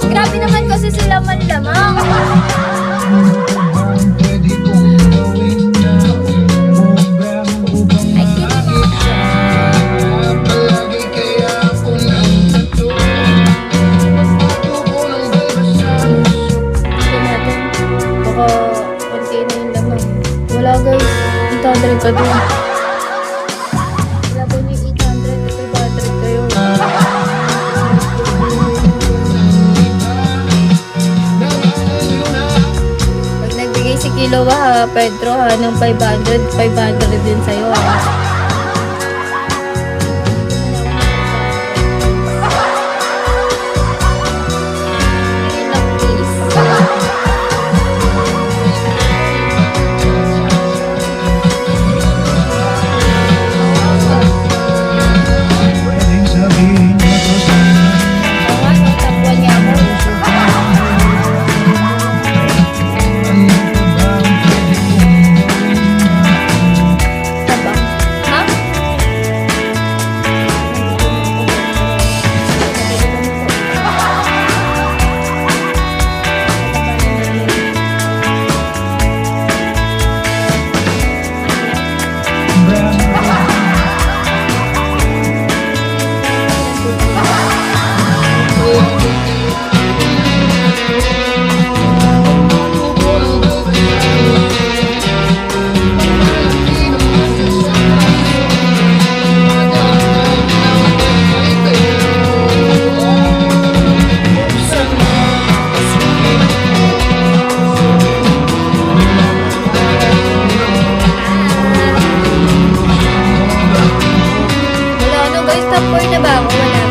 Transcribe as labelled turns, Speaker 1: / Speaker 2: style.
Speaker 1: Grabe naman kasi sila manlamang. Ay, kinig. Tignan natin. Baka konti na yung laman. Wala guys. 800 ka dun. Wala po yung 800. Ito 500 kayo. Pag nagbigay si Kilo ha, Pedro ha, ng 500, 500 din sa'yo ha. Sige lang, please. Oo nga, no, tapuan niya ako. Tabang. Ha? Wala ano guys, top 4 na ba ako? Wala.